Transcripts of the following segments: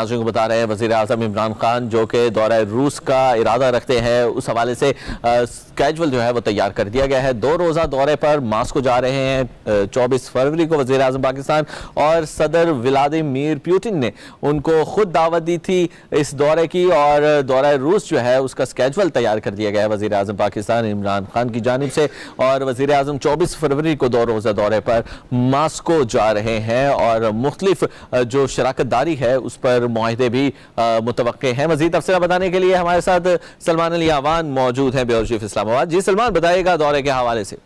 नाज़रीन को बता रहे हैं वज़ीर आज़म इमरान खान जो कि दौरा रूस का इरादा रखते हैं, उस हवाले से स्केजुअल जो है वो तैयार कर दिया गया है। 2 रोज़ा दौरे पर मास्को जा रहे हैं 24 फरवरी को वज़ीर आज़म पाकिस्तान, और सदर व्लादिमीर पुतिन ने उनको खुद दावत दी थी इस दौरे की, और दौरा रूस जो है उसका स्केजुअल तैयार कर दिया गया है वज़ीर आज़म पाकिस्तान इमरान खान की जानिब से। और वज़ीर आज़म 24 फरवरी को 2 रोज़ा दौरे पर मास्को जा रहे हैं और मुख्तलिफ जो शराकत दारी है उस पर मुआहदे भी मुतवक्के हैं। मज़ीद तफसील बताने के लिए हमारे साथ सलमान अली आवान मौजूद हैं, ब्यूरो चीफ इस्लामाबाद। जी सलमान, बताइएगा दौरे के हवाले से।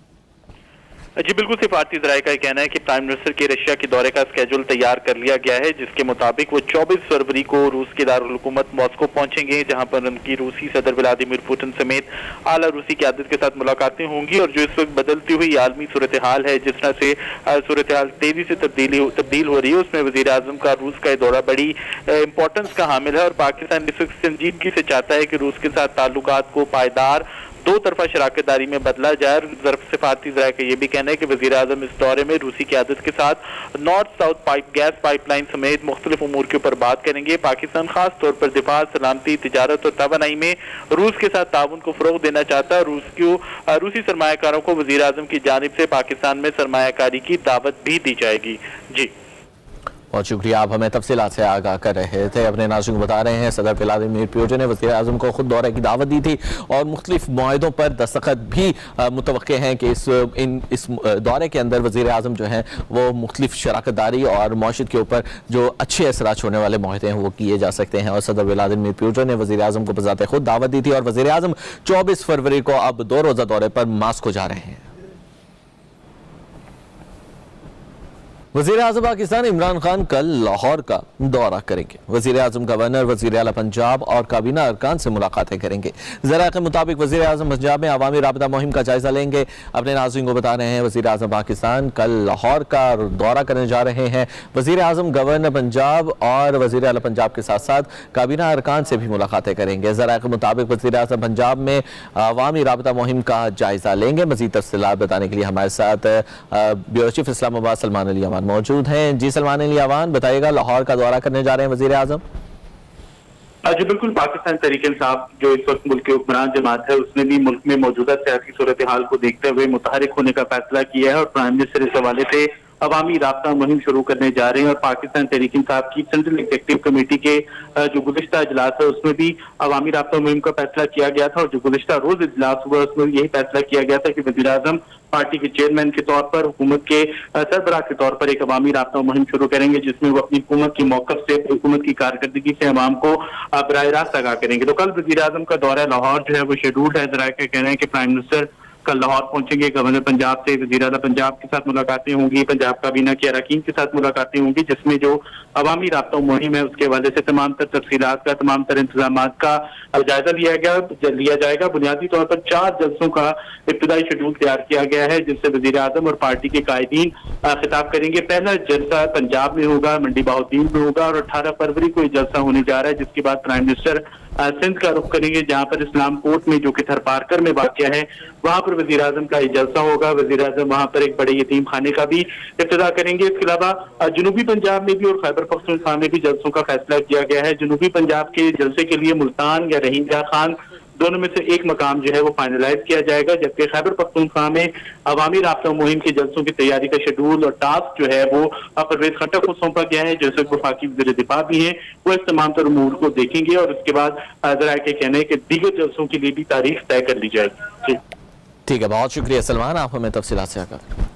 जी बिल्कुल, सिफारती ज़राए का कहना है कि प्राइम मिनिस्टर के रशिया के दौरे का स्केड्यूल तैयार कर लिया गया है, जिसके मुताबिक वो 24 फरवरी को रूस के दारुल हुकूमत मॉस्को पहुंचेंगे, जहां पर उनकी रूसी सदर व्लादिमीर पुतिन समेत आला रूसी क़यादत के साथ मुलाकातें होंगी। और जो इस वक्त बदलती हुई आलमी सूरत हाल है, जिस तरह से सूरत हाल तेजी से तब्दील हो रही है, उसमें वज़ीर आज़म का रूस का दौरा बड़ी इंपॉर्टेंस का हामिल है। और पाकिस्तान इस वक्त संजीदगी से चाहता है कि रूस के साथ ताल्लुकात को पायदार 2 तरफा शराकतदारी में बदला जाए। सिफारती ज़राए का यह भी कहना है कि वज़ीर आज़म इस दौरे में रूसी क़यादत के साथ नॉर्थ साउथ गैस पाइपलाइन समेत मुख्तलिफ उमूर के ऊपर बात करेंगे। पाकिस्तान खास तौर पर दिफा, सलामती, तिजारत और तवानाई में रूस के साथ ताउन को फ़रोग़ देना चाहता है। रूसी सरमायाकारों को वज़ीर आज़म की जानिब से पाकिस्तान में सरमायाकारी की दावत भी दी जाएगी। जी बहुत शुक्रिया, आप हमें तफसीलात से आगाह कर रहे थे। अपने नाज़रीन को बता रहे हैं सदर व्लादिमीर पुतिन ने वज़ीर आज़म को खुद दौरे की दावत दी थी और मुख्तलिफ मुआहदों पर दस्तखत भी मुतवक्के हैं कि इस दौरे के अंदर वज़ीर आज़म जो हैं वो मुख्तलिफ शराकतदारी और मौशत के ऊपर जो अच्छे असरात छोड़ने वाले मुआहदे हैं वो किए जा सकते हैं। और सदर व्लादिमीर पुतिन ने वज़ीर आज़म को बज़ाते खुद दावत दी थी और वज़ीर आज़म 24 फरवरी को अब 2 रोज़ा दौरे पर मास्को जा रहे हैं। वज़ीर आज़म पाकिस्तान इमरान खान कल लाहौर का दौरा करेंगे। वज़ीर आज़म गवर्नर, वज़ीर आला पंजाब और काबीना अरकान से मुलाकातें करेंगे। ज़राए के मुताबिक वज़ीर आज़म पंजाब में अवामी राबता मुहिम का जायजा लेंगे। अपने नाज़रीन को बता रहे हैं वज़ीर आज़म पाकिस्तान कल लाहौर का दौरा करने जा रहे हैं। वज़ीर आज़म गवर्नर पंजाब और वज़ीर आला पंजाब के साथ साथ काबीना अरकान से भी मुलाकातें करेंगे। ज़राए के मुताबिक वज़ीर आज़म पंजाब में अवामी राबता मुहिम का जायजा लेंगे। मज़ीद तफसीलात बताने के लिए हमारे साथ ब्यूरो चीफ इस्लामाबाद सलमान अली आवान मौजूद हैं। जी सलमान अली आवान, बताइएगा लाहौर का दौरा करने जा रहे हैं वज़ीर आज़म। जी बिल्कुल, पाकिस्तान तहरीक-ए-इंसाफ जो इस वक्त मुल्क की हुक्मरान जमात है उसने भी मुल्क में मौजूदा सियासी सूरत हाल को देखते हुए मुतहरिक होने का फैसला किया है और प्राइम मिनिस्टर इस हवाले से अवामी राब्ता मुहिम शुरू करने जा रहे हैं। और पाकिस्तान तहरीक-ए-इंसाफ की सेंट्रल एग्जीक्यूटिव कमेटी के जो गुज़िश्ता इजलास है उसमें भी अवामी राब्ता मुहिम का फैसला किया गया था और जो गुज़िश्ता रोज इजलास हुआ उसमें यही फैसला किया गया था कि वज़ीर आज़म पार्टी के चेयरमैन के तौर पर, हुकूमत के सरबराह के तौर पर एक अवामी राब्ता मुहिम शुरू करेंगे, जिसमें वो अपनी हुकूमत की मौक़िफ़ से, हुकूमत की कारकर्दगी से अवाम को बराह रास्त आगाह करेंगे। तो कल वज़ीर आज़म का दौरा लाहौर जो है वो शेड्यूल्ड है। ज़राए का कहना है कि प्राइम मिनिस्टर कल लाहौर पहुंचेंगे। गवर्नर पंजाब से वज़ीर आला पंजाब के साथ मुलाकातें होंगी, पंजाब काबीना के अरकान के साथ मुलाकातें होंगी, जिसमें जो अवामी राब्ता मुहिम है उसके हवाले से तमाम तर तफसीलात का, तमाम तर इंतजामात का जायजा लिया जाएगा। बुनियादी तौर पर 4 जलसों का इब्तिदाई शेड्यूल तैयार किया गया है, जिससे वज़ीर आज़म और पार्टी के कायदीन खिताब करेंगे। पहला जलसा पंजाब में होगा, मंडी बहाउद्दीन में होगा और 18 फरवरी को यह जलसा होने जा रहा है, जिसके बाद प्राइम मिनिस्टर सिंध का रुख करेंगे, जहां पर इस्लाम कोर्ट में जो कि थरपारकर में वाक़या है वहां पर वज़ीर आज़म का ये जलसा होगा। वज़ीर आज़म वहां पर एक बड़े यतीम खाने का भी इब्तिदा करेंगे। इसके अलावा जनूबी पंजाब में भी और खैबर पख्तूनख्वा में भी जलसों का फैसला किया गया है। जनूबी पंजाब के जलसे के लिए मुल्तान या रहीम खान दोनों में से एक मकाम जो है वो फाइनलाइज किया जाएगा, जबकि खैबर पख्तूनख्वा में अवामी राब्ता मुहिम के जलसों की तैयारी का शेड्यूल और टास्क जो है वो परवेज खट्टर को सौंपा गया है, जो वफाकी वज़ीर दिफा भी हैं। वो इस तमाम तर उमूर को देखेंगे और उसके बाद ज़राए के कहना है कि दीगर जलसों के लिए भी तारीख तय कर ली जाएगी। ठीक है, बहुत शुक्रिया सलमान, आप हमें तफसीलात से आगाह।